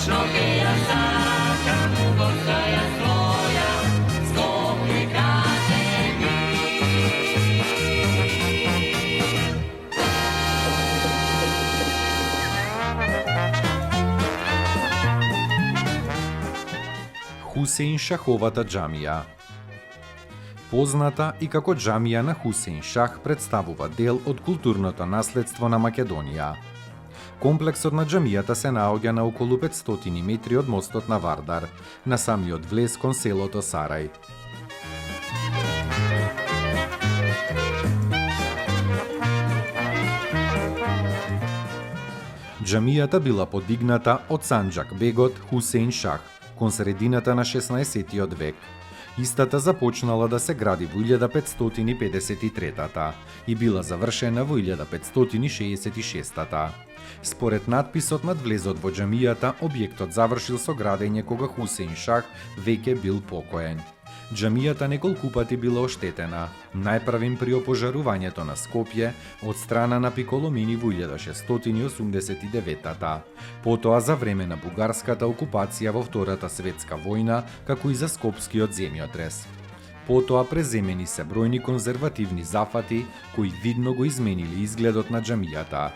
Вечно я сакам горкая своя, скопи катени. Хусеин Шаховата џамија. Позната и како џамија на Хусеин Шах представува дел од културното наследство на Македонија. Комплексот на џамијата се наоѓа на околу 500 метри од мостот на Вардар, на самиот влез кон селото Сарај. Џамијата била подигната од Санџак бегот Хусеин Шах кон средината на 16-тиот век. Истата започнала да се гради во 1553-та и била завршена во 1566-та. Според надписот над влезот во џамијата, објектот завршил со градење кога Хусеин Шах веќе бил покоен. Џамијата неколку пати била оштетена, најпрвим при опожарувањето на Скопје од страна на Пиколомини во 1689-та, потоа за време на бугарската окупација во Втората светска војна, како и за Скопскиот земјотрес. Потоа преземени се бројни конзервативни зафати кои видно го изменили изгледот на џамијата.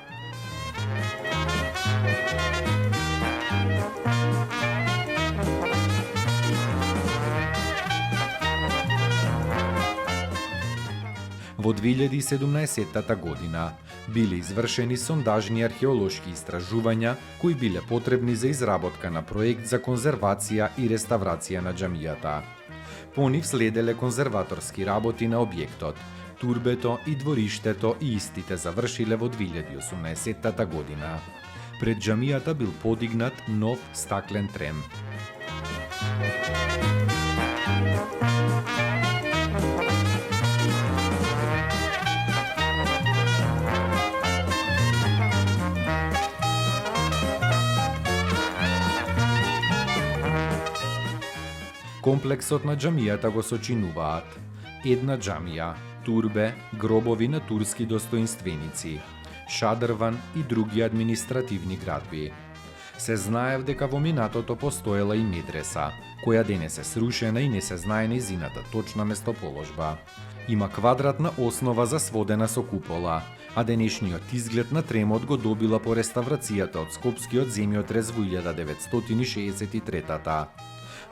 Во 2017 година биле извршени сондажни археолошки истражувања кои биле потребни за изработка на проект за конзервација и реставрација на џамијата. По нив следеле конзерваторски работи на објектот, турбето и двориштето и истите завршиле во 2018 година. Пред џамијата бил подигнат нов стаклен трем. Комплексот на џамијата го сочинуваат една џамија, турбе, гробови на турски достоинственици, шадрван и други административни градби. Се знаев дека во минатото постоела и медреса, која денес е срушена и не се знае нејзината точна местоположба. Има квадратна основа засводена со купола, а денешниот изглед на тремот го добила по реставрацијата од Скопскиот земјотрес во 1963-та.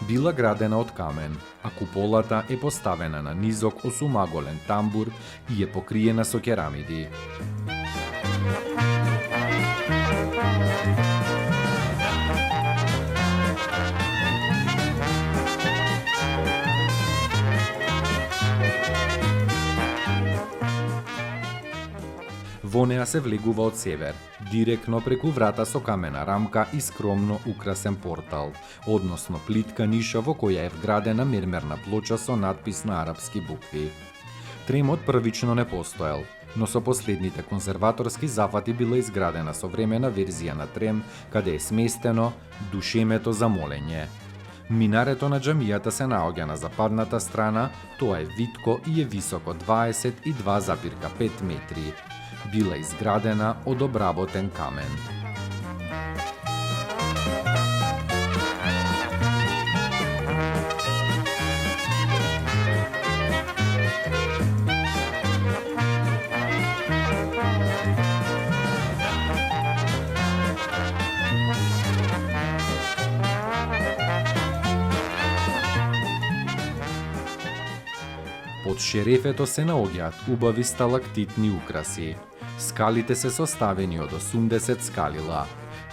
Била градена од камен, а куполата е поставена на низок осумаголен тамбур и е покриена со керамиди. Во неа се влегува од север, директно преку врата со камена рамка и скромно украсен портал, односно плитка ниша во која е вградена мермерна плоча со надпис на арапски букви. Тремот првично не постоел, но со последните конзерваторски зафати била изградена современа верзија на трем, каде е сместено душемето за молење. Минарето на џамијата се наоѓа на западната страна, тоа е витко и е високо 22,5 метри. Била изградена од обработен камен. Под шерефето се наоѓаат убави сталактитни украси. Скалите се составени од 80 скалила.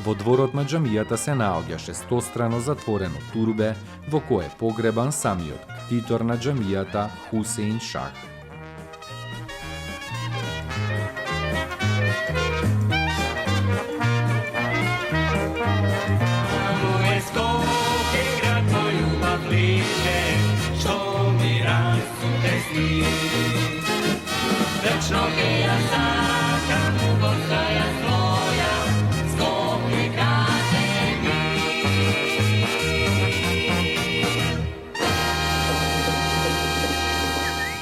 Во дворот на џамијата се наоѓа шестострано затворено турбе во кое е погребан самиот ктитор на џамијата Хусеин Шах.